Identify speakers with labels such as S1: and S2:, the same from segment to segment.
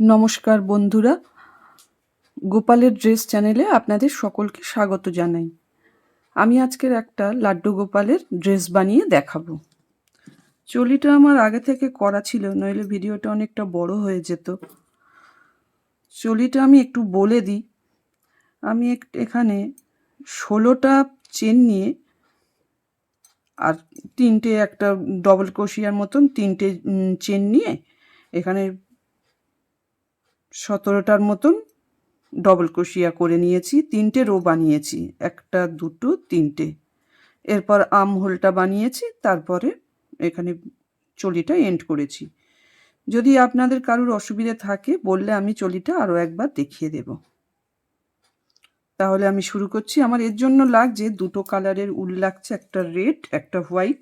S1: নমস্কার বন্ধুরা, গোপালের ড্রেস চ্যানেলে আপনাদের সকলকে স্বাগত জানাই। আমি আজকের একটা লাড্ডু গোপালের ড্রেস বানিয়ে দেখাবো। চলিটা আমার আগে থেকে করা ছিল, নইলে ভিডিওটা অনেকটা বড় হয়ে যেত। চলিটা আমি একটু বলে দিই। আমি এখানে 16টা চেন নিয়ে আর তিনটে একটা ডবল ক্রোশিয়ার মতন তিনটে চেন নিয়ে এখানে 17টার মতন ডবল ক্রোশিয়া করে নিয়েছি, তিনটে রো বানিয়েছি, একটা দুটো তিনটে। এরপর আর্মহোলটা বানিয়েছি, তারপরে এখানে চলিটা এন্ড করেছি। যদি আপনাদের কারোর অসুবিধা থাকে বললে আমি চলিটা আরও একবার দেখিয়ে দেব। তাহলে আমি শুরু করছি। আমার এর জন্য লাগছে দুটো কালারের উল লাগছে, একটা রেড একটা হোয়াইট,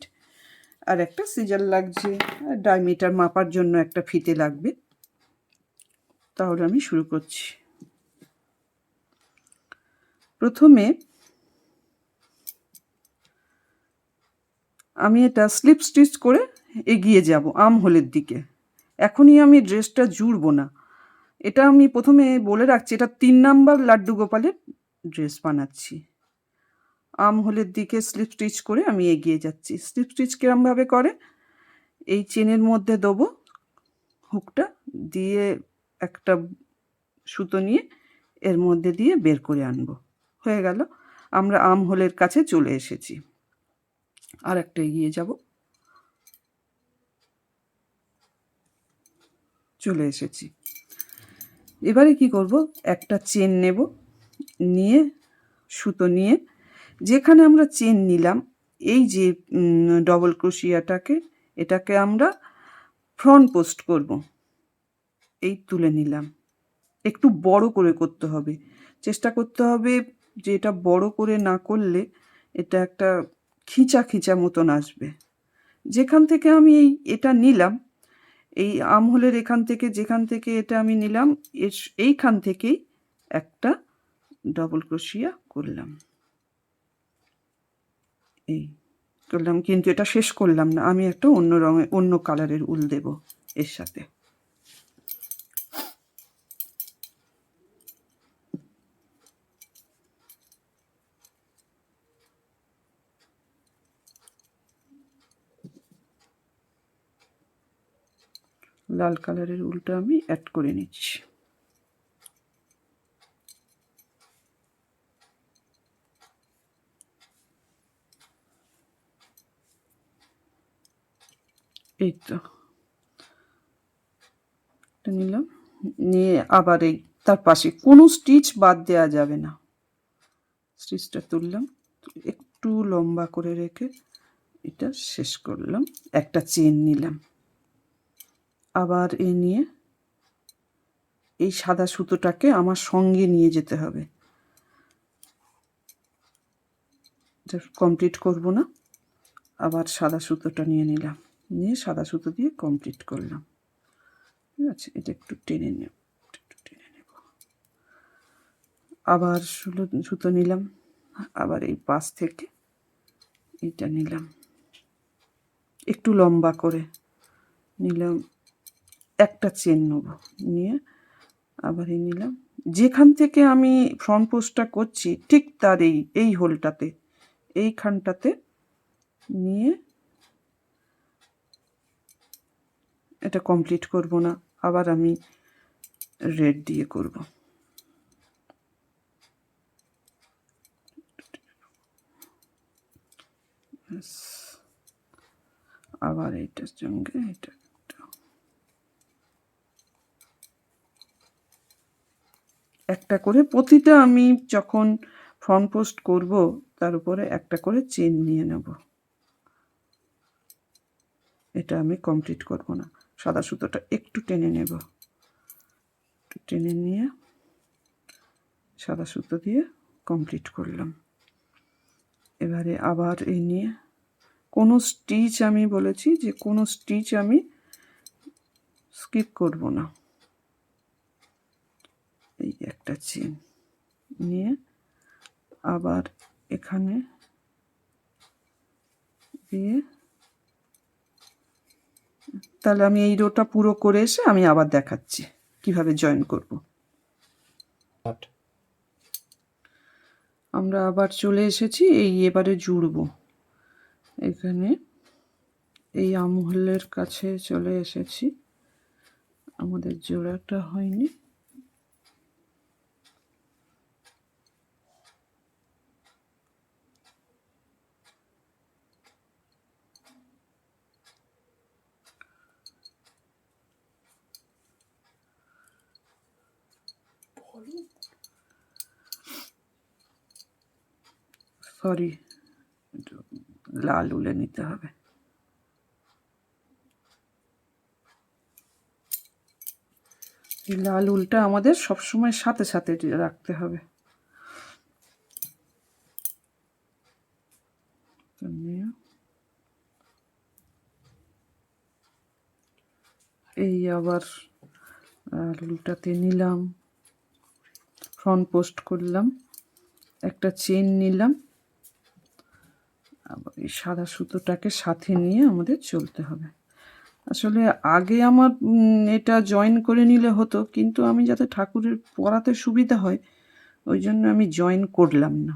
S1: আর একটা সিজার লাগছে, ডায়মিটার মাপার জন্য একটা ফিতে লাগবে। তাহলে আমি শুরু করছি। প্রথমে আমি এটা স্লিপ স্টিচ করে এগিয়ে যাব আর্মহোলের দিকে। এখনই আমি ড্রেসটা জুড়বো না, এটা আমি প্রথমে বলে রাখছি, এটা 3 নাম্বার লাড্ডু গোপালের ড্রেস বানাচ্ছি। আর্মহোলের দিকে স্লিপ স্টিচ করে আমি এগিয়ে যাচ্ছি। স্লিপ স্টিচ কিরমভাবে করে, এই চেনের মধ্যে দেবো হুকটা, দিয়ে একটা সুতো নিয়ে এর মধ্যে দিয়ে বের করে আনবো। হয়ে গেল, আমরা আর্মহোলের কাছে চলে এসেছি। আর একটা এগিয়ে যাব, চলে এসেছি। এবারে কি করব, একটা চেন নেব, নিয়ে সুতো নিয়ে যেখানে আমরা চেন নিলাম, এই যে ডবল ক্রোশিয়াটাকে, এটাকে আমরা ফ্রন্ট পোস্ট করব। এই তুলে নিলাম। একটু বড় করে করতে হবে, চেষ্টা করতে হবে যে এটা বড় করে না করলে এটা একটা খিঁচা খিঁচা মতন আসবে। যেখান থেকে আমি এটা নিলাম, এই আর্মহোলের এখান থেকে, যেখান থেকে এটা আমি নিলাম, এইখান থেকেই একটা ডবল ক্রোশিয়া করলাম। এই করলাম, কিন্তু এটা শেষ করলাম না, আমি একটা অন্য রঙের অন্য কালারের উল দেব এর সাথে। লাল কালারের উলটা আমি অ্যাড করে নিচ্ছি। এই তো নিলাম, নিয়ে আবার এই তার পাশে কোনো স্টিচ বাদ দেওয়া যাবে না। স্টিচটা তুললাম, একটু লম্বা করে রেখে এটা শেষ করলাম। একটা চেন নিলাম, আবার এ নিয়ে এই সাদা সুতোটাকে আমার সঙ্গে নিয়ে যেতে হবে। কমপ্লিট করব না, আবার সাদা সুতোটা নিয়ে নিলাম, নিয়ে সাদা সুতো দিয়ে কমপ্লিট করলাম। ঠিক আছে, এটা একটু টেনে নেব, আবার সুতো নিলাম, আবার এই পাশ থেকে এটা নিলাম, একটু লম্বা করে নিলাম, একটা চেন নেব, নিয়ে আবার এই নিলাম। যেখান থেকে আমি ফ্রন্ট পোস্টটা করছি ঠিক তার এই হোলটাতে, এইখানটাতে নিয়ে এটা কমপ্লিট করব না, আবার আমি রেড দিয়ে করব। আবার এইটার সঙ্গে এটা একটা করে, প্রতিটা আমি যখন ফ্রন্ট পোস্ট করব তার উপরে একটা করে চেন নিয়ে নেব। এটা আমি কমপ্লিট করব না, সাদা সুতোটা একটু টেনে নেব, একটু টেনে নিয়ে সাদা সুতো দিয়ে কমপ্লিট করলাম। এবারে আবার এই নিয়ে কোনো স্টিচ, আমি বলেছি যে কোনো স্টিচ আমি স্কিপ করব না। এই একটা চেন নিয়ে আবার এখানে দিয়ে, তাহলে আমি এই রোটা পুরো করে এসে আমি আবার দেখাচ্ছি। কিভাবে জয়েন করব। আমরা আবার চলে এসেছি, এবারে জুড়ব। এখানে এই আর্মহোলের কাছে চলে এসেছি, আমাদের জোড়াটা হয়নি। সরি, লাল উলে নিতে হবে। এই লাল উলটা আমাদের সবসময় সাথে সাথে রাখতে হবে। এই আবার উলটাতে নিলাম, ফ্রন্ট পোস্ট করলাম, একটা চেন নিলাম, আবার এই সাদা সুতোটাকে সাথে নিয়ে আমাদের চলতে হবে। আসলে আগে আমার এটা জয়েন করে নিলে হতো, কিন্তু আমি যাতে ঠাকুরের পরাতে সুবিধা হয় ওই জন্য আমি জয়েন করলাম না।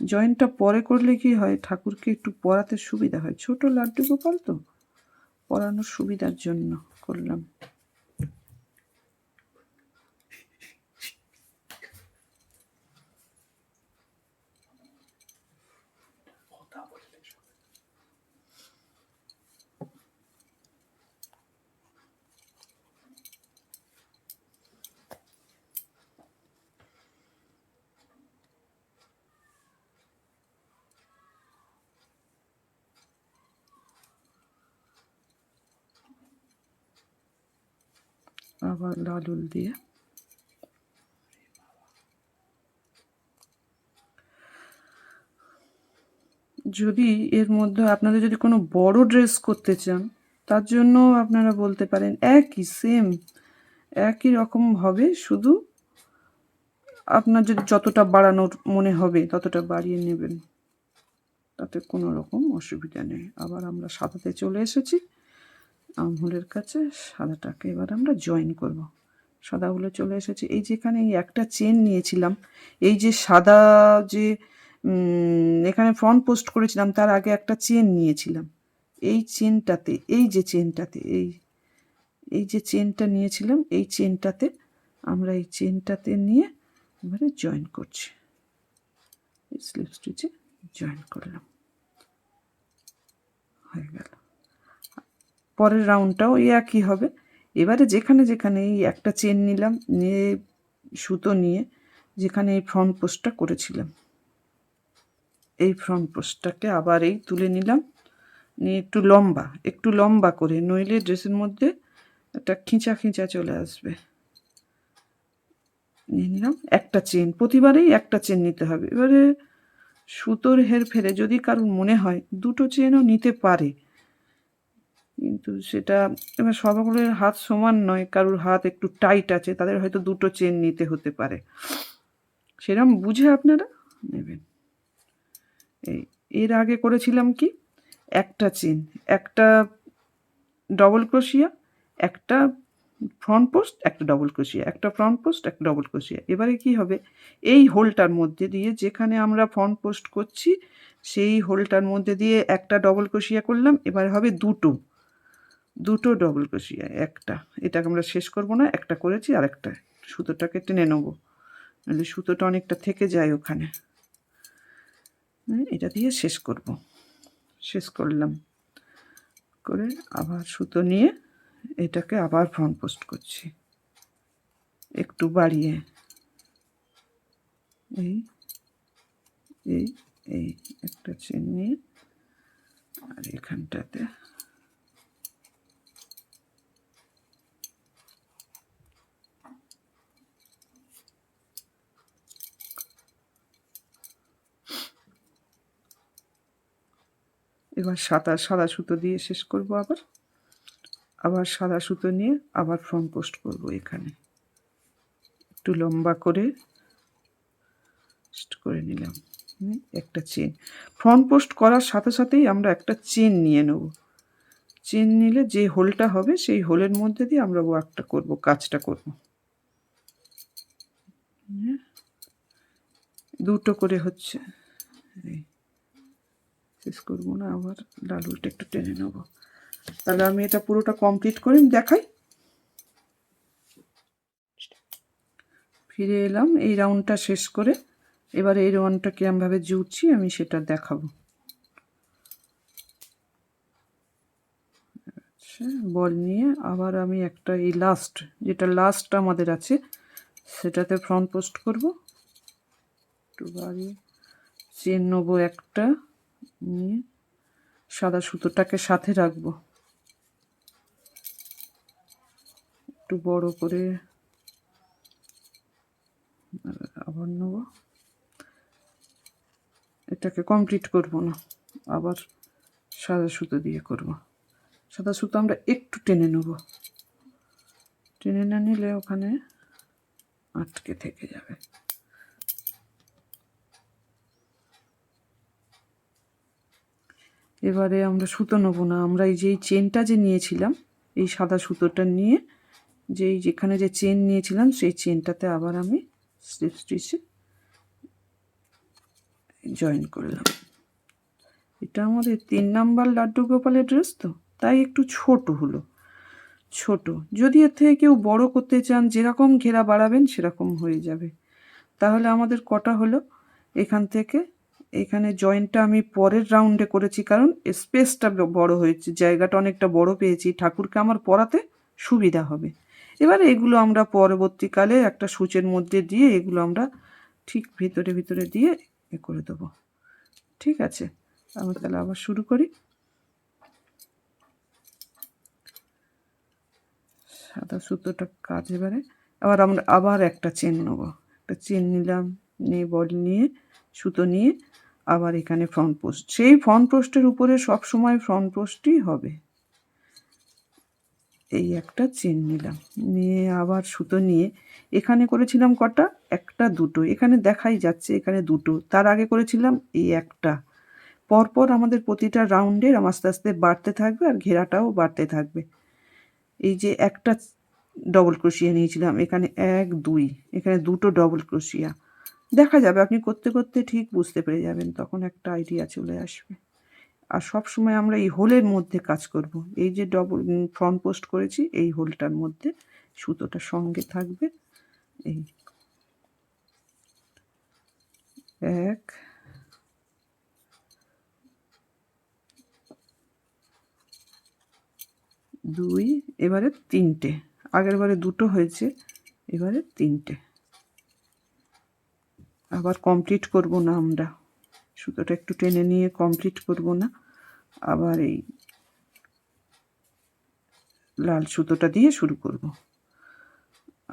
S1: জয়েনটা পরে করলে কি হয়, ঠাকুরকে একটু পরাতে সুবিধা হয়, ছোট লাড্ডু গোপাল তো, পরানোর সুবিধার জন্য করলাম। আবার লাল উল দিয়ে যদি এর মধ্যে আপনাদের যদি কোনো বড় ড্রেস করতে চান, তার জন্য আপনারা বলতে পারেন, একই সেম একই রকম হবে, শুধু আপনার যদি যতটা বাড়ানোর মনে হবে ততটা বাড়িয়ে নেবেন, তাতে কোনো রকম অসুবিধা নেই। আবার আমরা সাদাতে চলে এসেছি, আর্মহোলের কাছে সাদাটাকে এবার আমরা জয়েন করব। সাদা হলে চলে এসেছি, এই যেখানে এই একটা চেন নিয়েছিলাম, এই যে সাদা যে এখানে ফ্রন্ট পোস্ট করেছিলাম তার আগে একটা চেন নিয়েছিলাম, এই চেনটাতে, এই যে চেনটাতে, এই যে চেনটা নিয়েছিলাম, এই চেনটাতে আমরা এই চেনটাতে নিয়ে এবারে জয়েন করছি, এই স্লিপ স্টিচে জয়েন করলাম, হয়ে গেল। পরের রাউন্ডটাও এই একই হবে। এবারে যেখানে যেখানে এই একটা চেন নিলাম, নিয়ে সুতো নিয়ে যেখানে এই ফ্রন্ট পোস্টটা করেছিলাম, এই ফ্রন্ট পোস্টটাকে আবার এই তুলে নিলাম, নিয়ে একটু লম্বা করে, নইলে ড্রেসের মধ্যে একটা খিঁচা খিঁচা চলে আসবে। নিয়ে নিলাম একটা চেন, প্রতিবারেই একটা চেন নিতে হবে। এবারে সুতোর হেরফেরে যদি কারোর মনে হয় দুটো চেনও নিতে পারে, কিন্তু সেটা এবার সবগুলোর হাত সমান নয়, কারোর হাত একটু টাইট আছে, তাদের হয়তো দুটো চেন নিতে হতে পারে, সেরকম বুঝে আপনারা নেবেন। এর আগে করেছিলাম কি, একটা চেন, একটা ডবল ক্রোশিয়া, একটা ফ্রন্ট পোস্ট, একটা ডবল ক্রোশিয়া, একটা ফ্রন্ট পোস্ট, একটা ডবল ক্রোশিয়া। এবারে কি হবে, এই হোলটার মধ্যে দিয়ে যেখানে আমরা ফ্রন্ট পোস্ট করছি সেই হোলটার মধ্যে দিয়ে একটা ডবল ক্রোশিয়া করলাম, এবার হবে দুটো ডবল ক্রোশিয়া, একটা, এটাকে আমরা শেষ করব না, একটা করেছি, আর একটা সুতোটাকে টেনে নেবো, নাহলে সুতোটা অনেকটা থেকে যায় ওখানে, এটা দিয়ে শেষ করলাম, করে আবার সুতো নিয়ে এটাকে আবার ফ্রন্ট পোস্ট করছি একটু বাড়িয়ে, এই এই এই একটা চেন নিয়ে, আর এখানটাতে এবার সাদা সুতো দিয়ে শেষ করব, আবার সাদা সুতো নিয়ে আবার ফ্রন্ট পোস্ট করব, এখানে একটু লম্বা করে নিলাম, একটা চেন, ফ্রন্ট পোস্ট করার সাথে সাথেই আমরা একটা চেন নিয়ে নেব, চেন নিলে যে হোলটা হবে সেই হোলের মধ্যে দিয়ে আমরা ওয়ার্কটা করব, কাজটা করব। দুটো করে হচ্ছে, শেষ করবো না, আবার লাল উল্টে একটু টেনে নেবো। তাহলে আমি এটা পুরোটা কমপ্লিট করে দেখাই। ফিরে এলাম এই রাউন্ডটা শেষ করে, এবার এই রাউন্ডটা কিরমভাবে জুড়ছি আমি সেটা দেখাবো। আচ্ছা, বল নিয়ে আবার আমি একটা এই লাস্ট, যেটা লাস্ট আমাদের আছে সেটাতে ফ্রন্ট পোস্ট করব। একটু বাড়িয়ে চেন নেবো একটা, নিয়ে সাদা সুতোটাকে সাথে রাখবো, একটু বড় করে আবার নেব। এটাকে কমপ্লিট করব না, আবার সাদা সুতো দিয়ে করব। সাদা সুতো আমরা একটু টেনে নেব, টেনে না নিলে ওখানে আটকে থেকে যাবে। এবারে আমরা সুতো নেবো না, আমরা এই যে চেনটা যে নিয়েছিলাম, এই সাদা সুতোটা নিয়ে যেখানে যে চেন নিয়েছিলাম সেই চেনটাতে আবার আমি স্লিপ স্টিচে জয়েন করলাম। এটা আমাদের 3 নাম্বার লাড্ডু গোপালের ড্রেস, তো তাই একটু ছোট হলো। ছোট, যদি এর থেকে কেউ বড় করতে চান, যেরকম ঘেরা বাড়াবেন সেরকম হয়ে যাবে। তাহলে আমাদের কটা হলো, এখান থেকে এখানে জয়েন্টটা আমি পরের রাউন্ডে করেছি, কারণ স্পেসটা বড় হয়েছে, জায়গাটা অনেকটা বড় পেয়েছি, ঠাকুরকে আমার পরাতে সুবিধা হবে। এবারে এগুলো আমরা পরবর্তীকালে একটা সূচের মধ্যে দিয়ে এগুলো আমরা ঠিক ভিতরে ভিতরে দিয়ে এ করে দেবো। ঠিক আছে, আমি তাহলে আবার শুরু করি। সাদা সুতোটা কাজ, এবারে আমরা আবার একটা চেন নেবো, একটা চেন নিলাম, নিয়ে বল নিয়ে সুতো নিয়ে আবার এখানে ফ্রন্ট পোস্ট, সেই ফ্রন্ট পোস্টের উপরে সব সময় ফ্রন্ট পোস্টই হবে। এই একটা চেন নিলাম, নিয়ে আবার সুতো নিয়ে এখানে করেছিলাম কটা, একটা দুটো, এখানে দেখাই যাচ্ছে এখানে দুটো, তার আগে করেছিলাম এই একটা। পরপর আমাদের প্রতিটা রাউন্ডের আস্তে আস্তে বাড়তে থাকবে আর ঘেরাটাও বাড়তে থাকবে। এই যে একটা ডবল ক্রোশিয়া নিয়েছিলাম, এখানে 1 2, এখানে দুটো ডবল ক্রোশিয়া, দেখা যাবে আপনি করতে করতে ঠিক বুঝতে পেরে যাবেন, তখন একটা আইডিয়া চলে আসবে। আর সব সময় আমরা এই হোলের মধ্যে কাজ করব, এই যে ডবল ফ্রন্ট পোস্ট করেছি এই হোলটার মধ্যে সুতোটা সঙ্গে থাকবে। এই 1 2, এবারে 3টে, আগের বারে দুটো হয়েছে, এবারে 3টে। আবার কমপ্লিট করব না, আমরা সুতোটা একটু টেনে নিয়ে কমপ্লিট করব না, আবার এই লাল সুতোটা দিয়ে শুরু করব।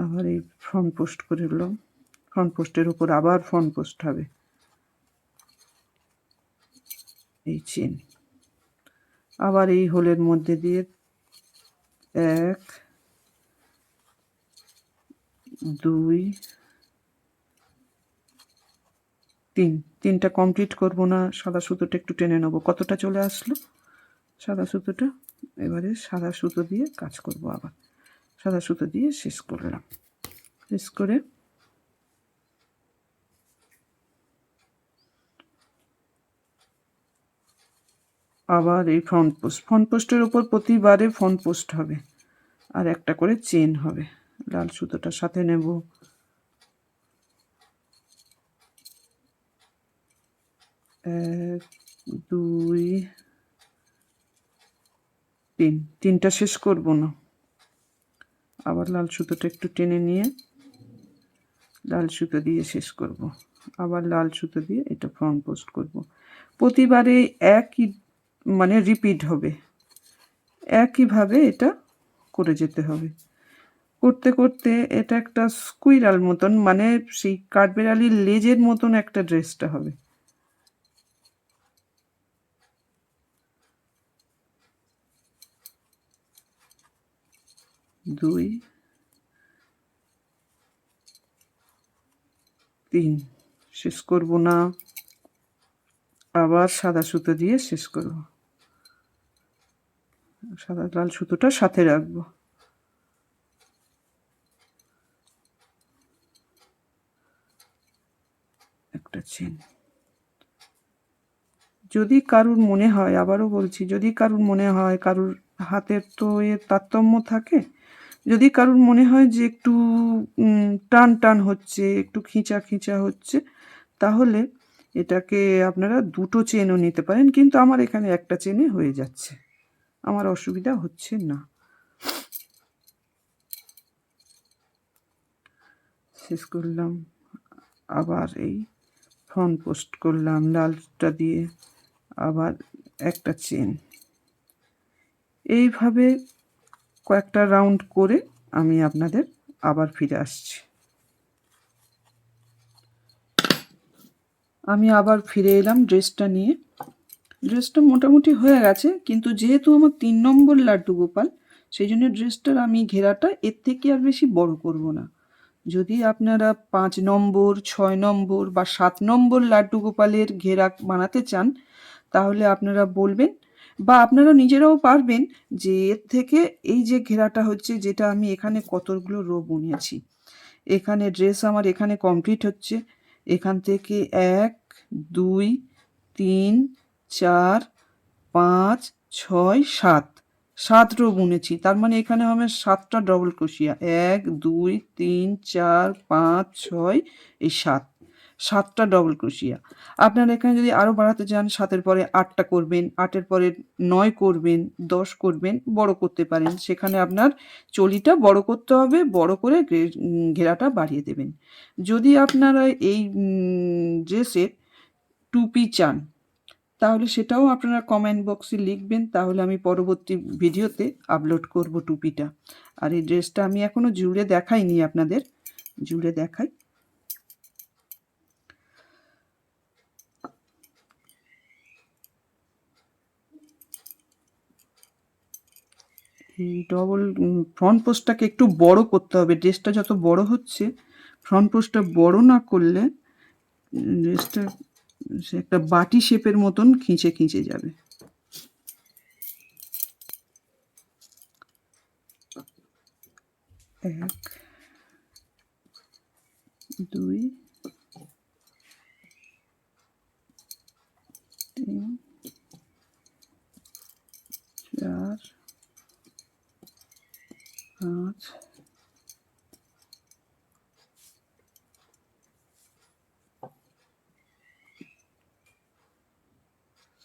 S1: আবার এই ফ্রন্ট পোস্ট করে নিলাম, ফ্রন্ট পোস্টের উপর আবার ফ্রন্ট পোস্ট হবে, এই চেন আবার এই হোলের মধ্যে দিয়ে 1 2 3, 3টা কমপ্লিট করব না, সাদা সুতোটা একটু টেনে নেবো, কতটা চলে আসলো সাদা সুতোটা। এবারে সাদা সুতো দিয়ে কাজ করব, আবার সাদা সুতো দিয়ে শেষ করলাম। শেষ করে আবার এই ফ্রন্ট পোস্টের ওপর প্রতিবারে ফ্রন্ট পোস্ট হবে, আর একটা করে চেন হবে। লাল সুতোটার সাথে নেব, 1 2 3, 3টা শেষ করব না, আবার লাল সুতোটা একটু টেনে নিয়ে লাল সুতো দিয়ে শেষ করব, আবার লাল সুতো দিয়ে এটা ফ্রন্ট পোস্ট করব। প্রতিবারে একই মানে রিপিট হবে, একইভাবে এটা করে যেতে হবে। করতে করতে এটা একটা স্কুইরাল মতন, মানে সেই কাঠবেড়ালির লেজের মতন একটা ড্রেসটা হবে। 2 3, শেষ করব না, আবার সাদা সুতো দিয়ে শেষ করব, সাদা লাল সুতোটা সাথে রাখবো। একটা চেন। যদি কারুর মনে হয়, আবারও বলছি, যদি কারুর মনে হয়, কারুর হাতের তো তারতম্য থাকে, যদি কারুর মনে হয় যে একটু টান টান হচ্ছে, একটু খিঁচা খিঁচা হচ্ছে, তাহলে এটাকে আপনারা দুটো চেনও নিতে পারেন, কিন্তু আমার এখানে একটা চেনে হয়ে যাচ্ছে, আমার অসুবিধা হচ্ছে না। শেষ করলাম, আবার এই ফ্রন্ট পোস্ট করলাম লালটা দিয়ে, আবার একটা চেন। এইভাবে কয়েকটা রাউন্ড করে আমি আপনাদের আবার ফিরে আসছি। আমি আবার ফিরে এলাম ড্রেসটা নিয়ে। ড্রেসটা মোটামুটি হয়ে গেছে, কিন্তু যেহেতু আমার 3 নম্বর লাড্ডু গোপাল, সেই জন্য ড্রেসটার আমি ঘেরাটা এর থেকে আর বেশি বড় করব না। যদি আপনারা 5 নম্বর, 6 নম্বর বা 7 নম্বর লাড্ডু গোপালের ঘেরা বানাতে চান, তাহলে আপনারা বলবেন, বা আপনারা নিজেরাও পারবেন যে এর থেকে এই যে ঘেরাটা হচ্ছে, যেটা আমি এখানে কতগুলো রো বুনিয়েছি, এখানে ড্রেস আমার এখানে কমপ্লিট হচ্ছে, এখান থেকে 1 2 3 4 5 6 7 রো বুনেছি। তার মানে এখানে হবে 7টা ডবল ক্রোশিয়া, 1 2 3 4 5 6 এই 7টা ডবল ক্রোশিয়া। আপনারা এখানে যদি আরও বাড়াতে চান, 7-এর পরে 8টা করবেন, 8-এর পরে 9 করবেন, 10 করবেন, বড় করতে পারেন। সেখানে আপনার চলিটা বড় করতে হবে, বড় করে ঘেরাটা বাড়িয়ে দেবেন। যদি আপনারা এই ড্রেসের টুপি চান, তাহলে সেটাও আপনারা কমেন্ট বক্সে লিখবেন, তাহলে আমি পরবর্তী ভিডিওতে আপলোড করব টুপিটা। আর এই ড্রেসটা আমি এখনও জুড়ে দেখাইনি আপনাদের, জুড়ে দেখাই। এই ডবল ফ্রন্ট পোস্টটাকে একটু বড় করতে হবে। ড্রেসটা যত বড় হচ্ছে, ফ্রন্ট পোস্টটা বড় না করলে ড্রেসটা সে একটা বাটি শেপের মতন খিঁচে খিঁচে যাবে। এক, দুই, তিন, চার, 5,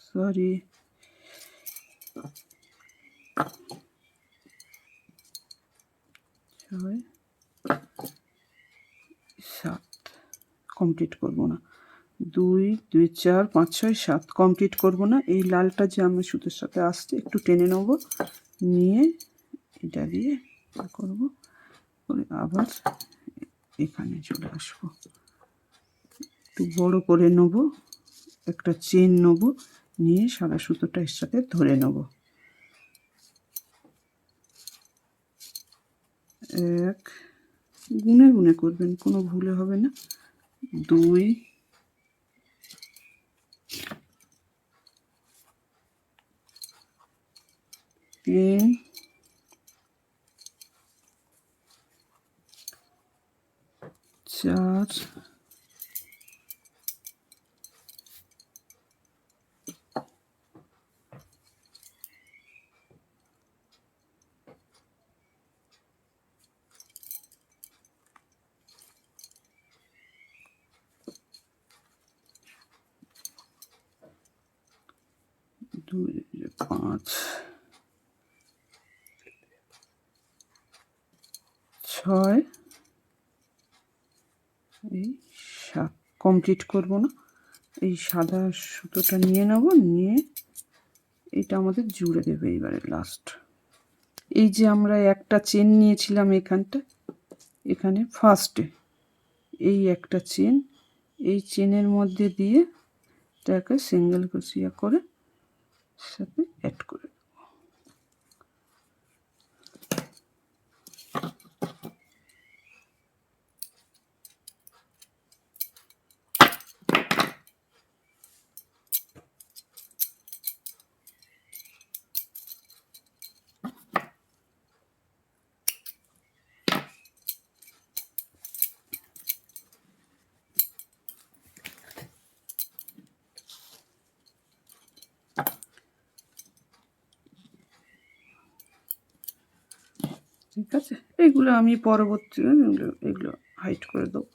S1: সরি, 6, 7 কমপ্লিট করব না। 2 2 4 5 6 7 কমপ্লিট করব না। এই লালটা যে আমি সুতোর সাথে আসছে, একটু টেনে নেব, নিয়ে এটা দিয়ে করব, করে আবার এখানে চলে আসবো। একটু বড় করে নেব, একটা চেন নেব, নিয়ে সাদা সুতোটা এর সাথে ধরে নেব। 1, গুনে গুনে করবেন, কোনো ভুলে হবে না। 2, 3, 4, 2 5 6 এই 7 কমপ্লিট করব না। এই সাদা সুতোটা নিয়ে নেব, নিয়ে এটা আমাদের জুড়ে দেবে এবারে লাস্ট। এই যে আমরা একটা চেন নিয়েছিলাম এখানটা, এখানে ফার্স্টে এই একটা চেন, এই চেনের মধ্যে দিয়ে এটাকে সিঙ্গেল ক্রোশিয়া করে সাথে অ্যাড করে আছে, এগুলো আমি পরবর্তী এগুলো হাইড করে দেবো।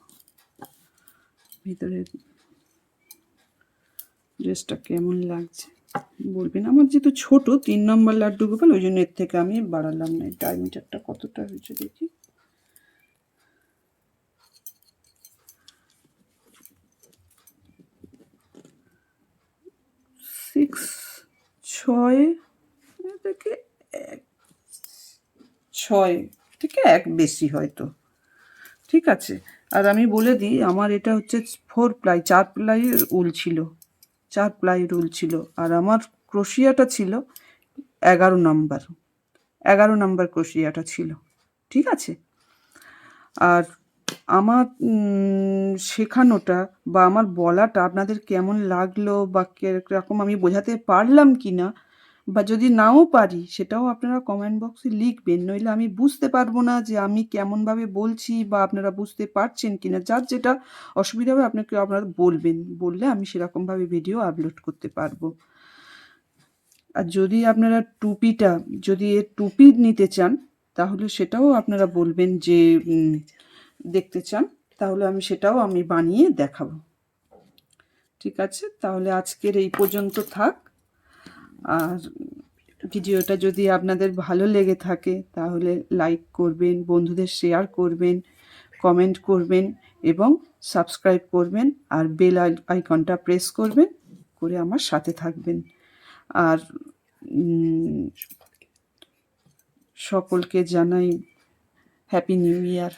S1: ভিতরে ড্রেসটা কেমন লাগছে বলবেন। আমার যেহেতু ছোট 3 নম্বর লাড্ডু গোপাল, ওই জন্য এর থেকে আমি বাড়ালাম না। ডায়মিটারটা কতটা হয়েছে দেখি। 6 থেকে 6 থেকে 1 বেশি হয়তো। ঠিক আছে। আর আমি বলে দিই, আমার এটা হচ্ছে 4 প্লাই, 4 প্লাইয়ের উল ছিল, 4 প্লাইয়ের উল ছিল। আর আমার ক্রোশিয়াটা ছিল 11 নম্বর, 11 নম্বর ক্রোশিয়াটা ছিল। ঠিক আছে। আর আমার শেখানোটা বা আমার বলাটা আপনাদের কেমন লাগলো বা কিরকম আমি বোঝাতে পারলাম কি না, বা যদি নাও পারি সেটাও আপনারা কমেন্ট বক্সে লিখবেন, নইলে আমি বুঝতে পারবো না যে আমি কেমনভাবে বলছি বা আপনারা বুঝতে পারছেন কি না। যার যেটা অসুবিধা হবে আপনারা বলবেন, বললে আমি সেরকমভাবে ভিডিও আপলোড করতে পারবো। আর যদি আপনারা টুপিটা, যদি এর টুপি নিতে চান তাহলে সেটাও আপনারা বলবেন যে দেখতে চান, তাহলে আমি সেটাও বানিয়ে দেখাবো। ঠিক আছে, তাহলে আজকের এই পর্যন্ত থাক। আর ভিডিওটা যদি আপনাদের ভালো লেগে থাকে তাহলে লাইক করবেন, বন্ধুদের শেয়ার করবেন, কমেন্ট করবেন এবং সাবস্ক্রাইব করবেন। আর বেল আইকনটা প্রেস করবেন, করে আমার সাথে থাকবেন। আর সকলকে জানাই হ্যাপি নিউ ইয়ার।